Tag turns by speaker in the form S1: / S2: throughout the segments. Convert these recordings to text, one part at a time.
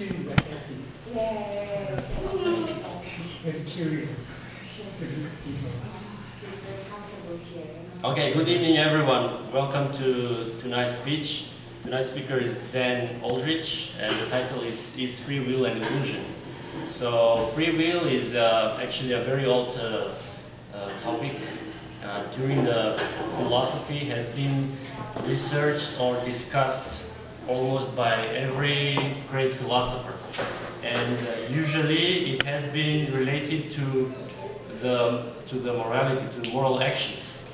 S1: Students are happy.
S2: Yeah.
S1: Very curious.
S2: She's very comfortable here.
S3: Okay, good evening everyone. Welcome to tonight's speech. Tonight's speaker is Dan Aldrich and the title is Free Will and Illusion. So free will is actually a very old topic. During the philosophy has been researched or discussed almost by every great philosopher, and usually it has been related to the morality, to the moral actions.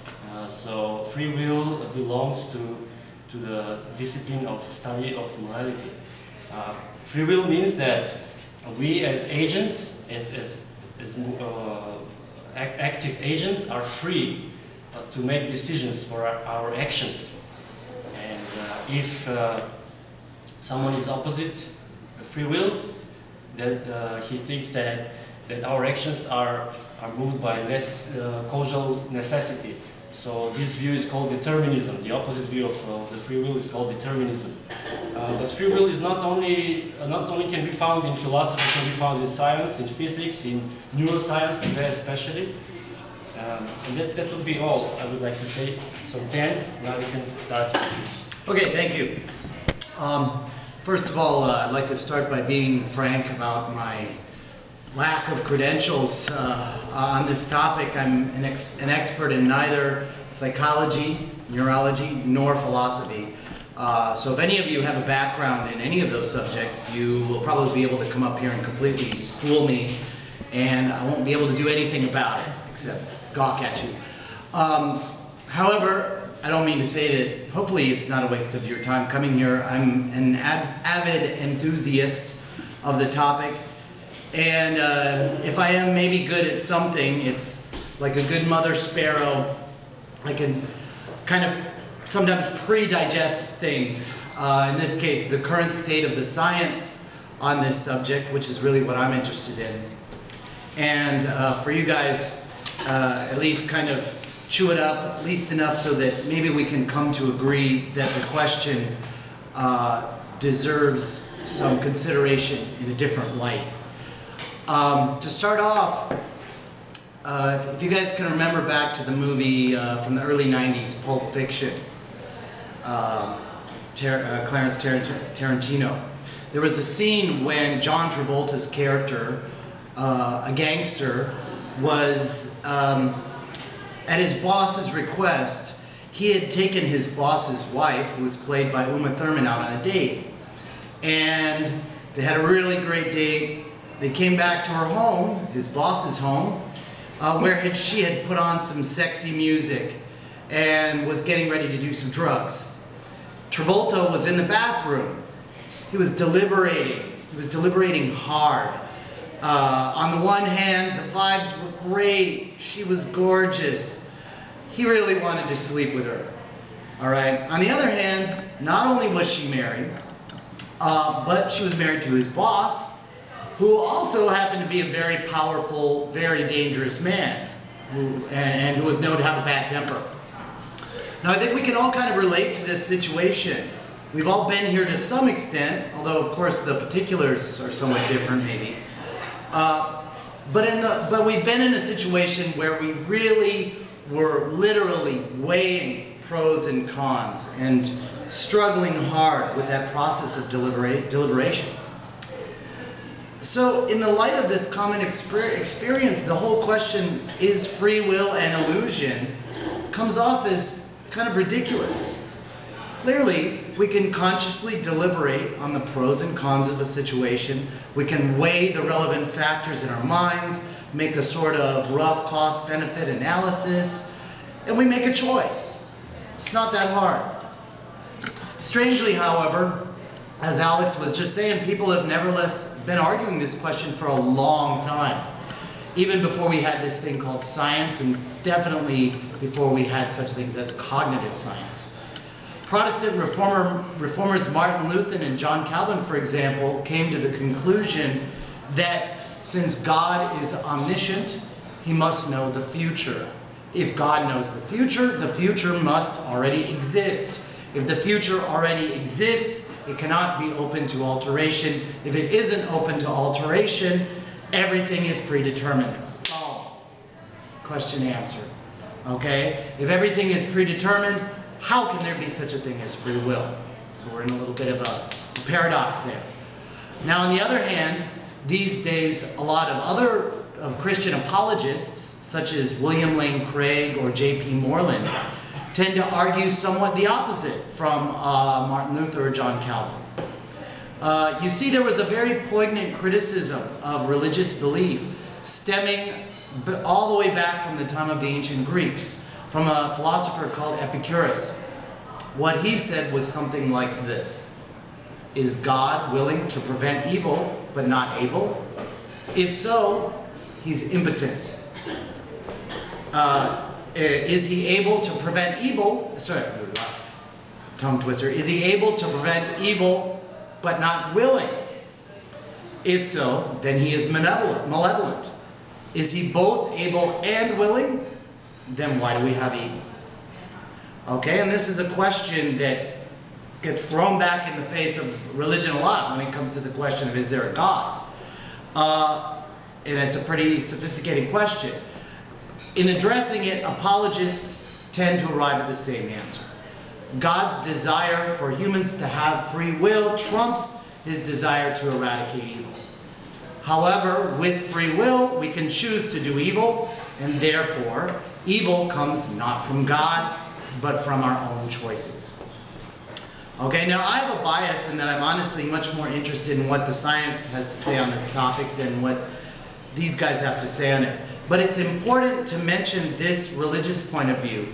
S3: So free will belongs to the discipline of study of morality. Free will means that we as agents, as active agents, are free to make decisions for our actions. And if someone is opposite free will, that he thinks that our actions are moved by causal necessity. So this view is called determinism. The opposite view of the free will is called determinism. But free will is not only can be found in philosophy, it can be found in science, in physics, in neuroscience today especially. And that would be all I would like to say. So Dan, now you can start.
S4: Okay, thank you. First of all, I'd like to start by being frank about my lack of credentials on this topic. I'm an expert in neither psychology, neurology, nor philosophy. So if any of you have a background in any of those subjects, you will probably be able to come up here and completely school me, and I won't be able to do anything about it except gawk at you. However, I don't mean to say that, hopefully it's not a waste of your time coming here. I'm an avid enthusiast of the topic. And if I am maybe good at something, it's like a good mother sparrow. I can kind of sometimes pre-digest things. In this case, the current state of the science on this subject, which is really what I'm interested in. And for you guys, at least kind of chew it up, at least enough so that maybe we can come to agree that the question deserves some consideration in a different light. To start off, if you guys can remember back to the movie from the early 90s, Pulp Fiction, Clarence Tarantino, there was a scene when John Travolta's character, a gangster, was, at his boss's request, he had taken his boss's wife, who was played by Uma Thurman, out on a date. And they had a really great date. They came back to her home, his boss's home, where she had put on some sexy music and was getting ready to do some drugs. Travolta was in the bathroom. He was deliberating. He was deliberating hard. On the one hand, the vibes were great. She was gorgeous. He really wanted to sleep with her. All right. On the other hand, not only was she married, but she was married to his boss, who also happened to be a very powerful, very dangerous man, and who was known to have a bad temper. Now, I think we can all kind of relate to this situation. We've all been here to some extent, although of course the particulars are somewhat different maybe. But we've been in a situation where we really were literally weighing pros and cons and struggling hard with that process of deliberation. So in the light of this common experience, the whole question, is free will an illusion, comes off as kind of ridiculous. Clearly, we can consciously deliberate on the pros and cons of a situation. We can weigh the relevant factors in our minds, make a sort of rough cost-benefit analysis, and we make a choice. It's not that hard. Strangely, however, as Alex was just saying, people have nevertheless been arguing this question for a long time. Even before we had this thing called science, and definitely before we had such things as cognitive science. Protestant reformers Martin Luther and John Calvin, for example, came to the conclusion that since God is omniscient, he must know the future. If God knows the future must already exist If the future already exists, it cannot be open to alteration. If it isn't open to alteration, everything is predetermined. Oh. Question answered. Okay? If everything is predetermined, how can there be such a thing as free will? So we're in a little bit of a paradox there. Now, on the other hand, these days, a lot of Christian apologists, such as William Lane Craig or J.P. Moreland, tend to argue somewhat the opposite from Martin Luther or John Calvin. You see, there was a very poignant criticism of religious belief stemming all the way back from the time of the ancient Greeks, from a philosopher called Epicurus. What he said was something like this: is God willing to prevent evil but not able? If so, he's impotent. Is he able to prevent evil? Sorry, tongue twister. Is he able to prevent evil but not willing? If so, then he is malevolent. Is he both able and willing? Then why do we have evil? Okay, and this is a question that gets thrown back in the face of religion a lot when it comes to the question of, is there a God? And it's a pretty sophisticated question. In addressing it, apologists tend to arrive at the same answer. God's desire for humans to have free will trumps his desire to eradicate evil. However, with free will, we can choose to do evil, and therefore, evil comes not from God, but from our own choices. Okay, now I have a bias in that I'm honestly much more interested in what the science has to say on this topic than what these guys have to say on it. But it's important to mention this religious point of view,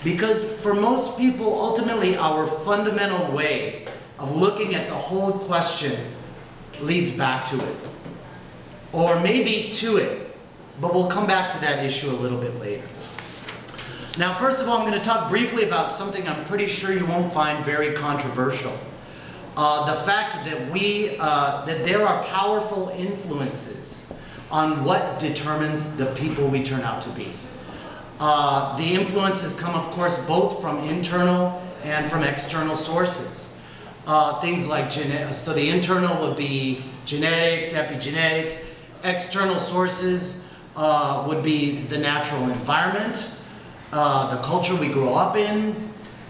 S4: because for most people, ultimately, our fundamental way of looking at the whole question leads back to it. Or maybe to it, but we'll come back to that issue a little bit later. Now, first of all, I'm going to talk briefly about something I'm pretty sure you won't find very controversial. The fact that there are powerful influences on what determines the people we turn out to be. The influences come, of course, both from internal and from external sources. Things like so the internal would be genetics, epigenetics. External sources would be the natural environment, the culture we grow up in,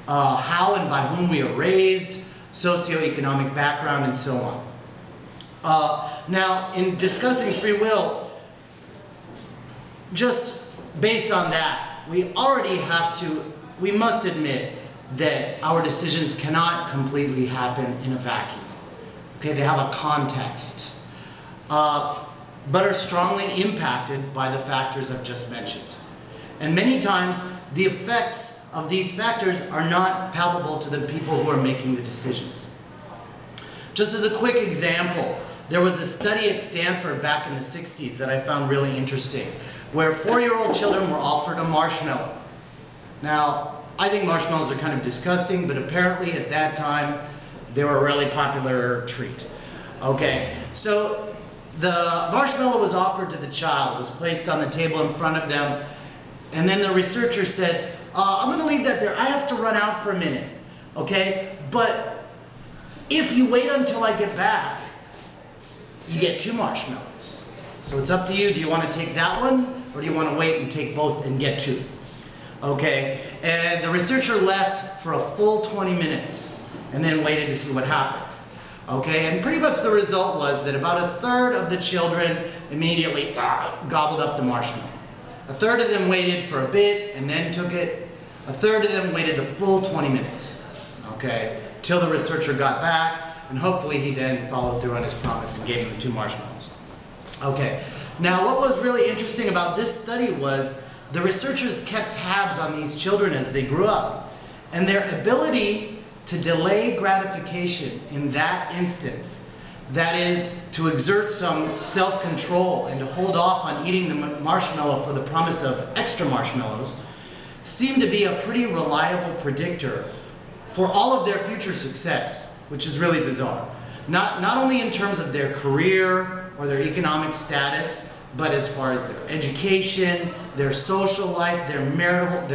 S4: how and by whom we are raised, socioeconomic background, and so on. Now, in discussing free will, just based on that, we must admit that our decisions cannot completely happen in a vacuum. Okay, they have a context, but are strongly impacted by the factors I've just mentioned. And many times, the effects of these factors are not palpable to the people who are making the decisions. Just as a quick example, there was a study at Stanford back in the 60s that I found really interesting, where 4-year-old children were offered a marshmallow. Now, I think marshmallows are kind of disgusting, but apparently at that time, they were a really popular treat. Okay, so the marshmallow was offered to the child, was placed on the table in front of them, and then the researcher said, I'm going to leave that there. I have to run out for a minute, okay? But if you wait until I get back, you get 2 marshmallows. So it's up to you. Do you want to take that one, or do you want to wait and take both and get 2? Okay, and the researcher left for a full 20 minutes and then waited to see what happened. Okay, and pretty much the result was that about a third of the children immediately gobbled up the marshmallow. A third of them waited for a bit and then took it. A third of them waited the full 20 minutes, okay, till the researcher got back, and hopefully he then followed through on his promise and gave them the 2 marshmallows. Okay, now what was really interesting about this study was the researchers kept tabs on these children as they grew up, and their ability to delay gratification in that instance, that is, to exert some self-control and to hold off on eating the marshmallow for the promise of extra marshmallows, seemed to be a pretty reliable predictor for all of their future success, which is really bizarre. Not only in terms of their career or their economic status, but as far as their education, their social life, their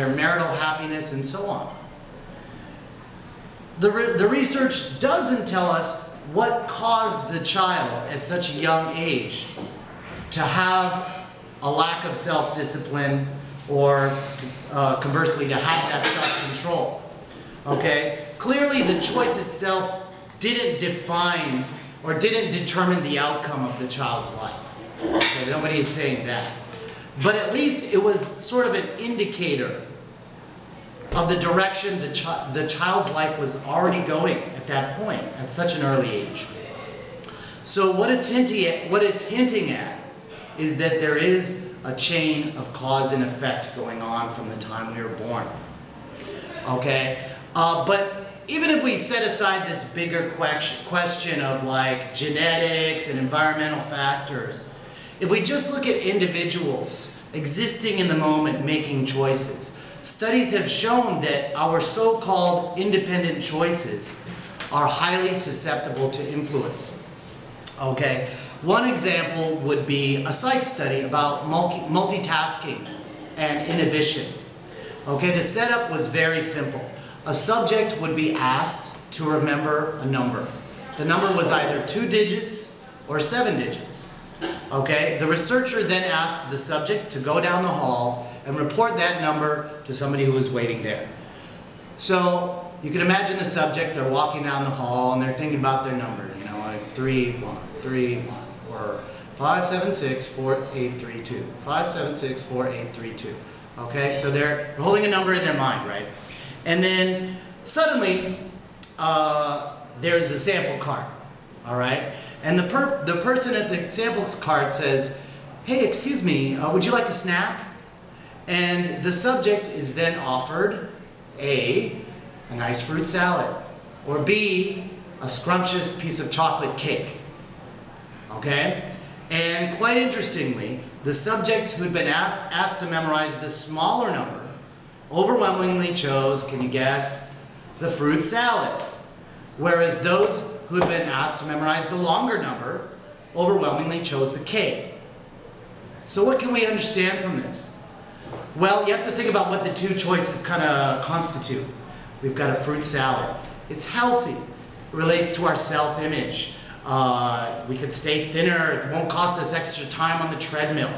S4: marital happiness, and so on. the research doesn't tell us what caused the child at such a young age to have a lack of self-discipline or conversely to have that self-control. Okay? Clearly the choice itself didn't define or didn't determine the outcome of the child's life. Okay? Nobody is saying that. But at least it was sort of an indicator of the direction the child's life was already going at that point, at such an early age. So what it's hinting at is that there is a chain of cause and effect going on from the time we were born. Okay? But even if we set aside this bigger question of like genetics and environmental factors, if we just look at individuals existing in the moment making choices, studies have shown that our so-called independent choices are highly susceptible to influence. Okay? One example would be a psych study about multitasking and inhibition. Okay, the setup was very simple. A subject would be asked to remember a number. The number was either 2 digits or 7 digits. Okay, the researcher then asked the subject to go down the hall and report that number to somebody who was waiting there. So you can imagine the subject, they're walking down the hall and they're thinking about their number, you know, like 3, 1, 3, 1, or 576 4832, 576 4832. Okay, so they're holding a number in their mind, right? And then suddenly there's a sample card, all right? And the person at the sample card says, "Hey, excuse me, would you like a snack?" And the subject is then offered A, a nice fruit salad, or B, a scrumptious piece of chocolate cake. Okay? And quite interestingly, the subjects who'd been asked to memorize the smaller number overwhelmingly chose, can you guess, the fruit salad. Whereas those who had been asked to memorize the longer number overwhelmingly chose the cake. So what can we understand from this? Well, you have to think about what the two choices kind of constitute. We've got a fruit salad. It's healthy. It relates to our self-image. We could stay thinner. It won't cost us extra time on the treadmill.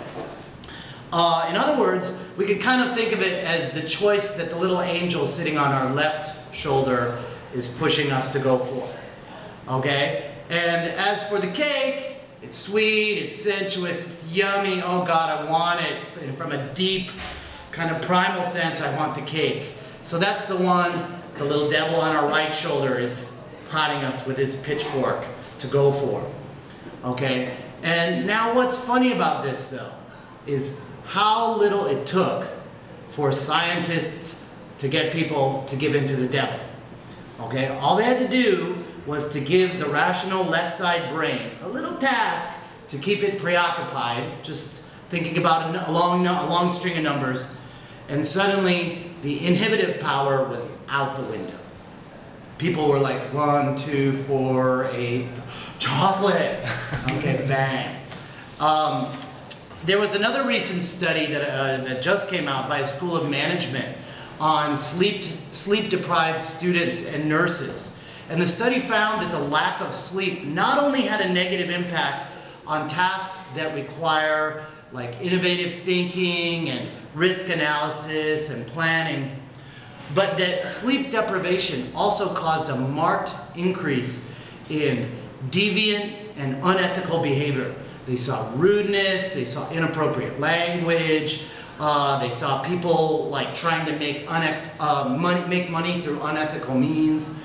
S4: In other words, we could kind of think of it as the choice that the little angel sitting on our left shoulder is pushing us to go for. Okay? And as for the cake, it's sweet, it's sensuous, it's yummy. Oh God, I want it. And from a deep kind of primal sense, I want the cake. So that's the one the little devil on our right shoulder is prodding us with his pitchfork to go for. Okay? And now what's funny about this though is how little it took for scientists to get people to give in to the devil. Okay? All they had to do was to give the rational left side brain a little task to keep it preoccupied, just thinking about a long string of numbers, and suddenly the inhibitive power was out the window. People were like, 1, 2, 4, 8, chocolate. Okay, bang. There was another recent study that just came out by a school of management on sleep-deprived students and nurses. And the study found that the lack of sleep not only had a negative impact on tasks that require like innovative thinking and risk analysis and planning, but that sleep deprivation also caused a marked increase in deviant and unethical behavior. They saw rudeness, they saw inappropriate language, they saw people like trying to make money through unethical means.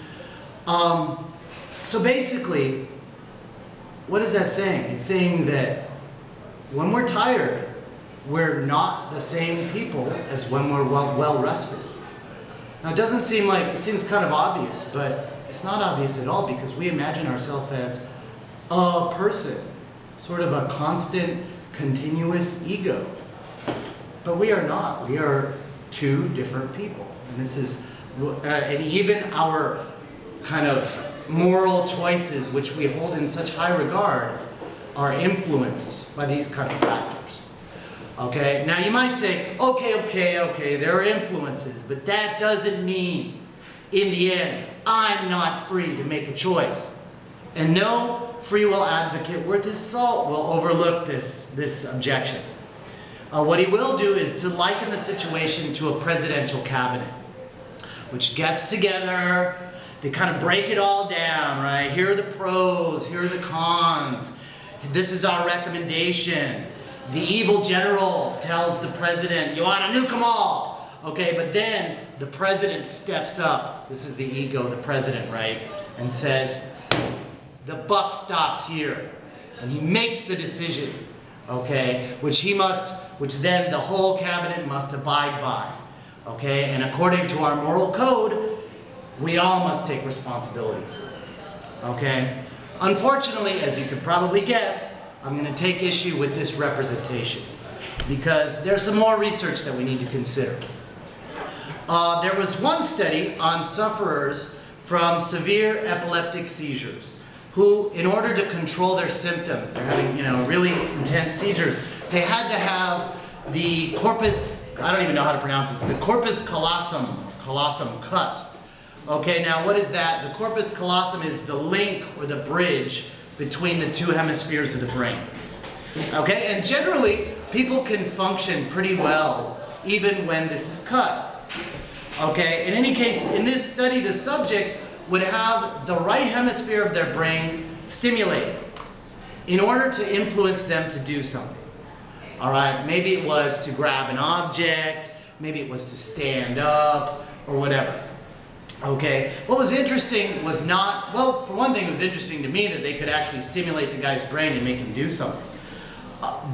S4: So basically, what is that saying? It's saying that when we're tired, we're not the same people as when we're well rested. Now it doesn't seem like, it seems kind of obvious, but it's not obvious at all because we imagine ourselves as a person, sort of a constant, continuous ego. But we are not. We are two different people. And this is, and even our kind of moral choices, which we hold in such high regard, are influenced by these kind of factors. Okay, now you might say, okay, there are influences, but that doesn't mean in the end, I'm not free to make a choice. And no free will advocate worth his salt will overlook this objection. What he will do is to liken the situation to a presidential cabinet, which gets together, they kind of break it all down, right? Here are the pros, here are the cons. This is our recommendation. The evil general tells the president, you ought to nuke them all. Okay, but then the president steps up. This is the ego, the president, right? And says, the buck stops here. And he makes the decision, okay, which then the whole cabinet must abide by. Okay, and according to our moral code, we all must take responsibility for it. Okay? Unfortunately, as you could probably guess, I'm going to take issue with this representation because there's some more research that we need to consider. There was one study on sufferers from severe epileptic seizures who, in order to control their symptoms, they're having, really intense seizures, they had to have the corpus, I don't even know how to pronounce this, the corpus callosum cut. Okay, now what is that? The corpus callosum is the link or the bridge between the two hemispheres of the brain. Okay, and generally people can function pretty well even when this is cut. Okay, in any case, in this study the subjects would have the right hemisphere of their brain stimulated in order to influence them to do something. Alright, maybe it was to grab an object, maybe it was to stand up, or whatever. Okay, what was interesting was not, well, for one thing it was interesting to me that they could actually stimulate the guy's brain and make him do something.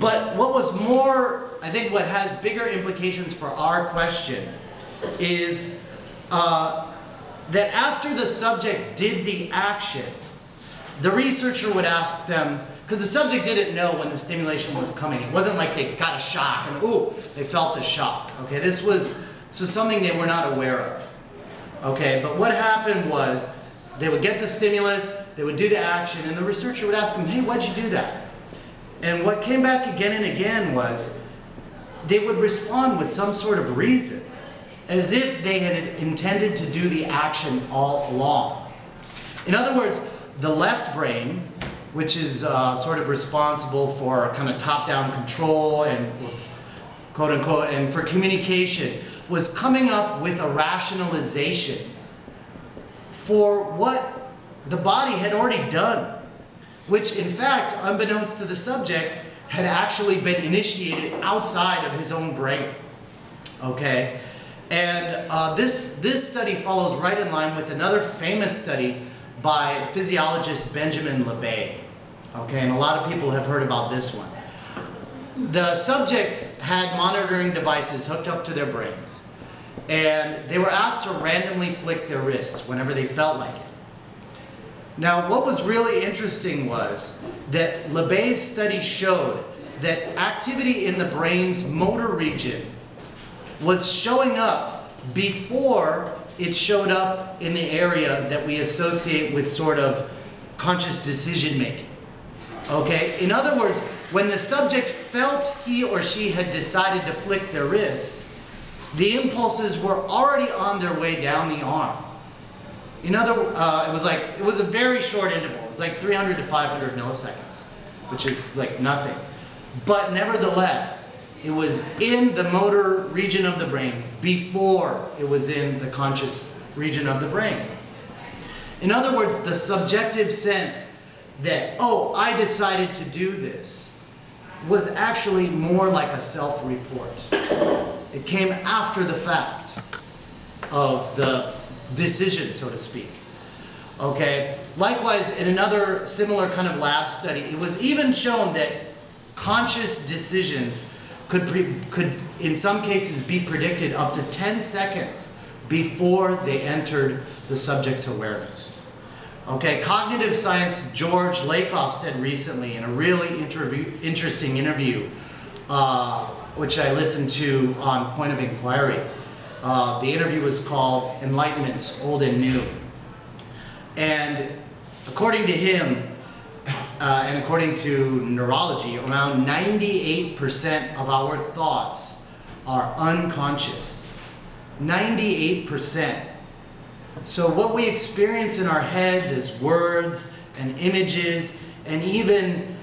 S4: But what was more, I think what has bigger implications for our question is that after the subject did the action, the researcher would ask them, because the subject didn't know when the stimulation was coming. It wasn't like they got a shock and ooh, they felt the shock. Okay, this was something they were not aware of. Okay, but what happened was they would get the stimulus, they would do the action, and the researcher would ask them, hey, why'd you do that? And what came back again and again was they would respond with some sort of reason, as if they had intended to do the action all along. In other words, the left brain, which is sort of responsible for kind of top-down control and quote-unquote, and for communication, was coming up with a rationalization for what the body had already done, which in fact, unbeknownst to the subject, had actually been initiated outside of his own brain. Okay? And this study follows right in line with another famous study by physiologist Benjamin Lebet. Okay, and a lot of people have heard about this one. The subjects had monitoring devices hooked up to their brains, and they were asked to randomly flick their wrists whenever they felt like it. Now, what was really interesting was that Lebet's study showed that activity in the brain's motor region was showing up before it showed up in the area that we associate with sort of conscious decision making. Okay? In other words, when the subject felt he or she had decided to flick their wrist, the impulses were already on their way down the arm. In other, it was a very short interval. It was like 300 to 500 milliseconds, which is like nothing. But nevertheless, it was in the motor region of the brain before it was in the conscious region of the brain. In other words, the subjective sense that, oh, I decided to do this, was actually more like a self-report. It came after the fact of the decision, so to speak. Okay? Likewise, in another similar kind of lab study, it was even shown that conscious decisions could in some cases be predicted up to 10 seconds before they entered the subject's awareness. Okay, cognitive science George Lakoff said recently in a really interesting interview, which I listened to on Point of Inquiry. The interview was called Enlightenments, Old and New. And according to him, and according to neurology, around 98% of our thoughts are unconscious. 98%. So what we experience in our heads as words and images and even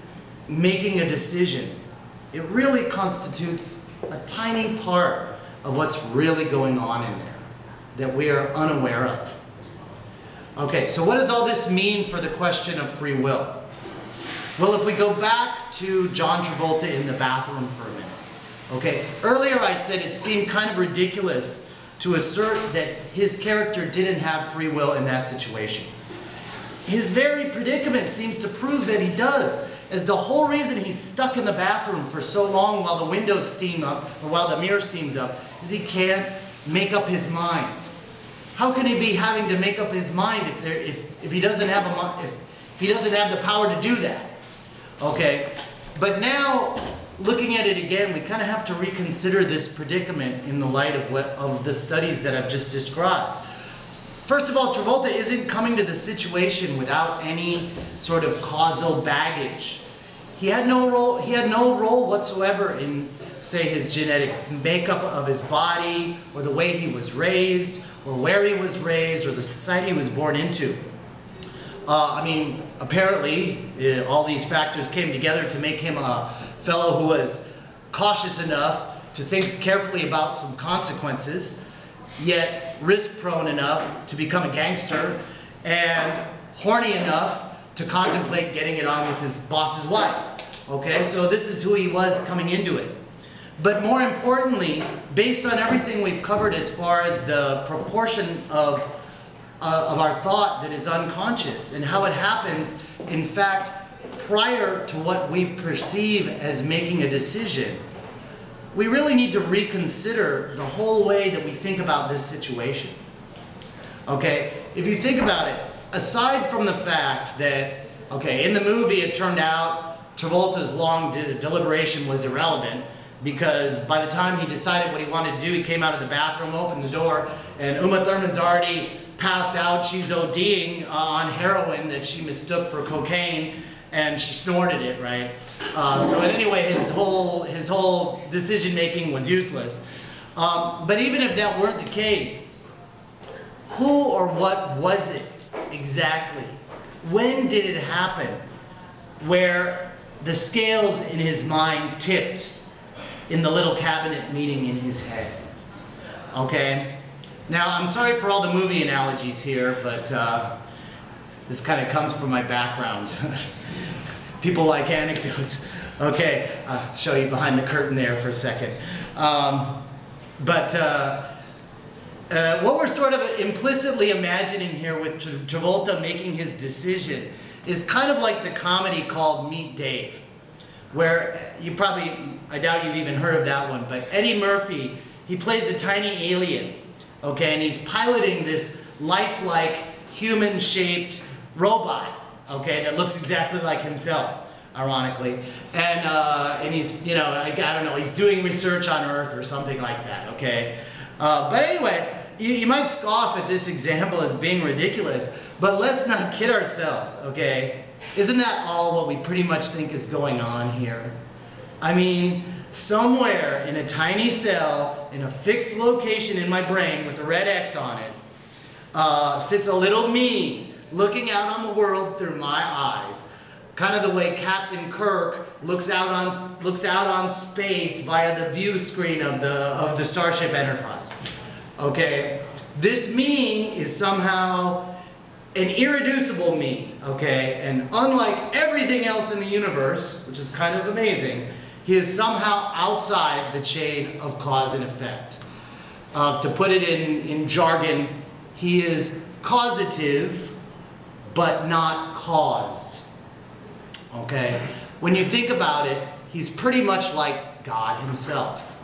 S4: making a decision, it really constitutes a tiny part of what's really going on in there that we are unaware of. Okay, so what does all this mean for the question of free will? Well, if we go back to John Travolta in the bathroom for a minute. Okay, earlier I said it seemed kind of ridiculous to assert that his character didn't have free will in that situation. His very predicament seems to prove that he does, as the whole reason he's stuck in the bathroom for so long while the windows steam up, or while the mirror steams up, is he can't make up his mind. How can he be having to make up his mind if he doesn't have if he doesn't have the power to do that? Okay, but now looking at it again, we kind of have to reconsider this predicament in the light of the studies that I've just described. First of all, Travolta isn't coming to the situation without any sort of causal baggage. He had no role whatsoever in, say, his genetic makeup of his body, or the way he was raised, or where he was raised, or the society he was born into. I mean, apparently, all these factors came together to make him a fellow who was cautious enough to think carefully about some consequences, yet risk-prone enough to become a gangster, and horny enough to contemplate getting it on with his boss's wife. Okay, so this is who he was coming into it. But more importantly, based on everything we've covered as far as the proportion of our thought that is unconscious and how it happens, in fact, prior to what we perceive as making a decision, we really need to reconsider the whole way that we think about this situation. Okay, if you think about it, aside from the fact that, okay, in the movie it turned out Travolta's long deliberation was irrelevant, because by the time he decided what he wanted to do, he came out of the bathroom, opened the door, and Uma Thurman's already passed out. She's ODing on heroin that she mistook for cocaine, and she snorted it, right? So anyway, his whole decision-making was useless. But even if that weren't the case, who or what was it exactly? When did it happen where the scales in his mind tipped in the little cabinet meeting in his head? Okay? Now, I'm sorry for all the movie analogies here, but this kind of comes from my background. People like anecdotes. Okay, I'll show you behind the curtain there for a second. What we're sort of implicitly imagining here with Travolta making his decision is kind of like the comedy called Meet Dave, where you probably, I doubt you've even heard of that one, but Eddie Murphy, he plays a tiny alien, okay, and he's piloting this lifelike, human-shaped robot, okay, that looks exactly like himself, ironically, and he's, you know, I don't know, he's doing research on Earth or something like that, okay. But anyway, you might scoff at this example as being ridiculous, but let's not kid ourselves, okay? Isn't that all what we pretty much think is going on here? I mean, somewhere in a tiny cell, in a fixed location in my brain with a red X on it, sits a little me looking out on the world through my eyes. Kind of the way Captain Kirk looks out on space via the view screen of the Starship Enterprise. Okay? This me is somehow an irreducible me, okay? And unlike everything else in the universe, which is kind of amazing, he is somehow outside the chain of cause and effect. To put it in jargon, he is causative, but not caused. Okay? When you think about it, he's pretty much like God himself.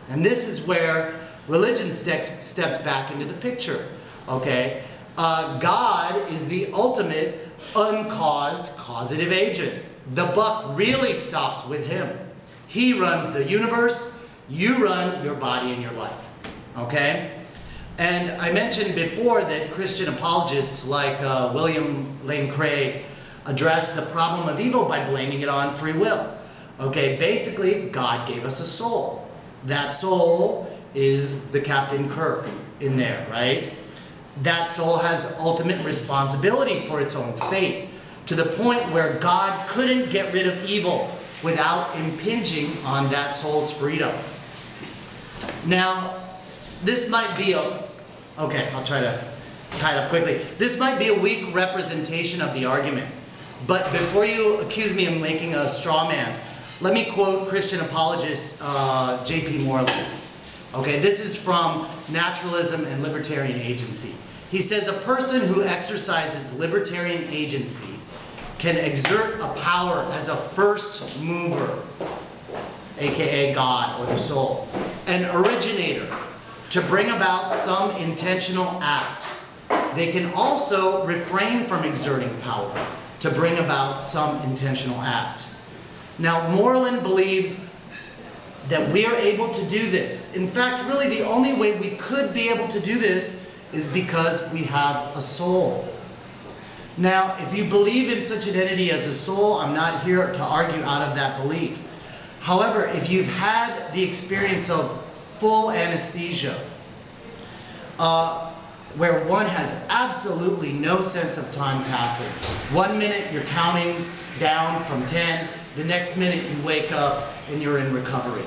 S4: And this is where religion steps back into the picture. Okay? God is the ultimate uncaused causative agent. The buck really stops with him. He runs the universe, you run your body and your life. Okay? And I mentioned before that Christian apologists like William Lane Craig address the problem of evil by blaming it on free will. Okay, basically, God gave us a soul. That soul is the Captain Kirk in there, right? that soul has ultimate responsibility for its own fate, to the point where God couldn't get rid of evil without impinging on that soul's freedom. Now, this might be okay, I'll try to tie it up quickly. This might be a weak representation of the argument, but before you accuse me of making a straw man, let me quote Christian apologist J.P. Moreland. Okay, this is from Naturalism and Libertarian Agency. He says, a person who exercises libertarian agency can exert a power as a first mover, aka God or the soul, an originator, to bring about some intentional act. They can also refrain from exerting power to bring about some intentional act. Now, Moreland believes that we are able to do this. In fact, really the only way we could be able to do this is because we have a soul. Now, if you believe in such an entity as a soul, I'm not here to argue out of that belief. However, if you've had the experience of full anesthesia, where one has absolutely no sense of time passing. 1 minute you're counting down from 10, the next minute you wake up and you're in recovery.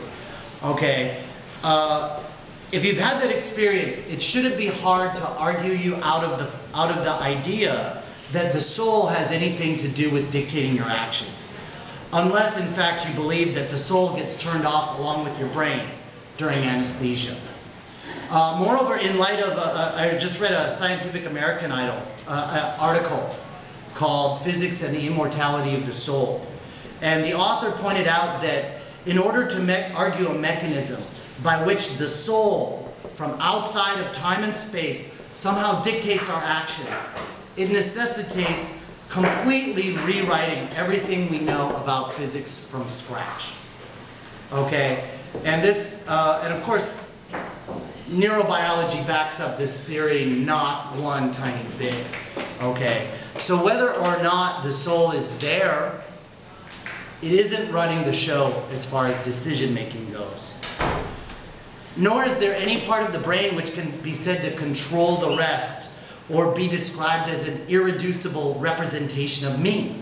S4: Okay, if you've had that experience, it shouldn't be hard to argue you out of the idea that the soul has anything to do with dictating your actions. Unless, in fact, you believe that the soul gets turned off along with your brain during anesthesia. Moreover, in light of, I just read a Scientific American article called Physics and the Immortality of the Soul. And the author pointed out that in order to argue a mechanism by which the soul, from outside of time and space, somehow dictates our actions, it necessitates completely rewriting everything we know about physics from scratch. Okay? And this, and of course, neurobiology backs up this theory not one tiny bit. Okay? So whether or not the soul is there, it isn't running the show as far as decision making goes. Nor is there any part of the brain which can be said to control the rest or be described as an irreducible representation of me.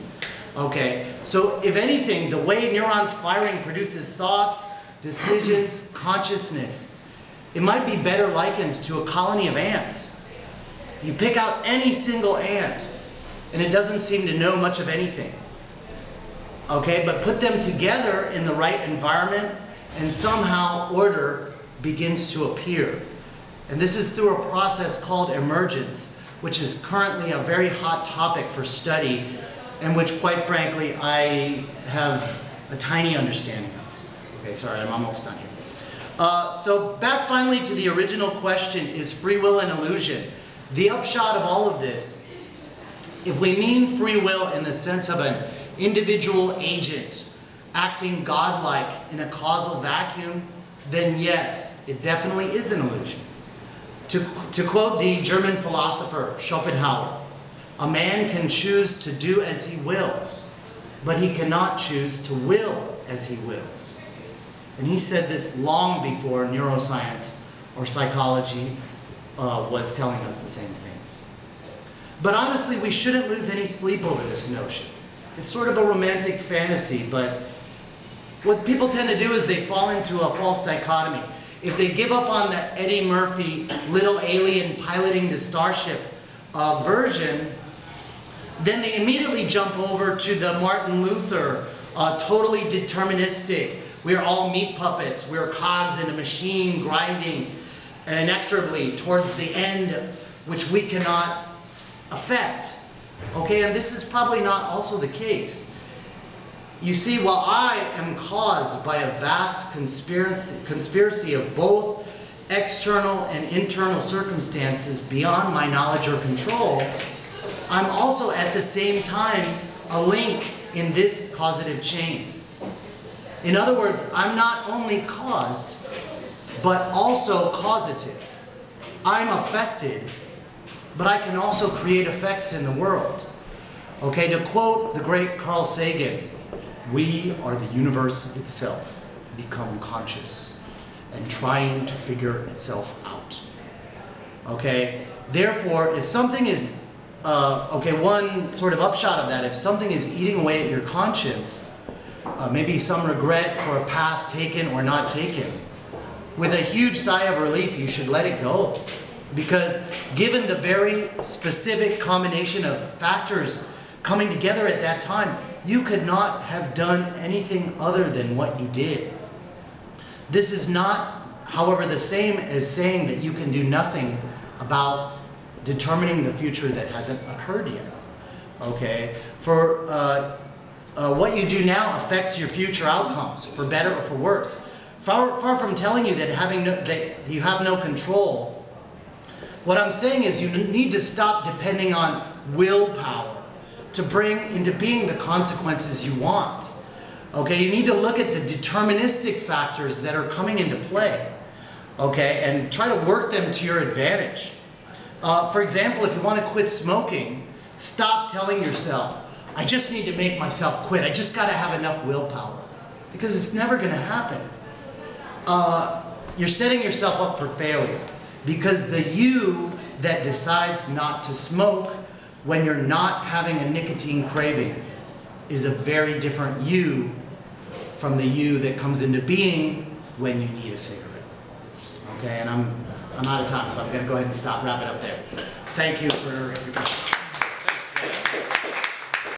S4: Okay, so if anything, the way neurons firing produces thoughts, decisions, consciousness, it might be better likened to a colony of ants. You pick out any single ant, and it doesn't seem to know much of anything. Okay, but put them together in the right environment, and somehow order begins to appear. And this is through a process called emergence, which is currently a very hot topic for study, and which, quite frankly, I have a tiny understanding of. Okay, sorry, I'm almost done here. So back finally to the original question, is free will an illusion? The upshot of all of this, if we mean free will in the sense of an individual agent acting godlike in a causal vacuum, then yes, it definitely is an illusion. To quote the German philosopher Schopenhauer, a man can choose to do as he wills, but he cannot choose to will as he wills. And he said this long before neuroscience or psychology was telling us the same things. But honestly, we shouldn't lose any sleep over this notion. It's sort of a romantic fantasy, but what people tend to do is they fall into a false dichotomy. If they give up on the Eddie Murphy little alien piloting the starship version, then they immediately jump over to the Martin Luther, totally deterministic, we're all meat puppets, we're cogs in a machine grinding inexorably towards the end, which we cannot affect. Okay, and this is probably not also the case. You see, while I am caused by a vast conspiracy of both external and internal circumstances beyond my knowledge or control, I'm also at the same time a link in this causative chain. In other words, I'm not only caused, but also causative. I'm affected, but I can also create effects in the world. Okay, to quote the great Carl Sagan, we are the universe itself, become conscious and trying to figure itself out. Okay, Therefore, if something is, one sort of upshot of that, if something is eating away at your conscience, maybe some regret for a path taken or not taken, with a huge sigh of relief, you should let it go. Because given the very specific combination of factors coming together at that time, you could not have done anything other than what you did. This is not, however, the same as saying that you can do nothing about determining the future that hasn't occurred yet. Okay? For what you do now affects your future outcomes, for better or for worse. Far from telling you that that you have no control, what I'm saying is you need to stop depending on willpower to bring into being the consequences you want. Okay, you need to look at the deterministic factors that are coming into play, okay, and try to work them to your advantage. For example, if you want to quit smoking, stop telling yourself, I just need to make myself quit. I just got to have enough willpower. Because it's never going to happen. You're setting yourself up for failure. Because the you that decides not to smoke when you're not having a nicotine craving is a very different you from the you that comes into being when you need a cigarette. Okay, and I'm out of time, so I'm going to go ahead and wrap it up there. Thank you for your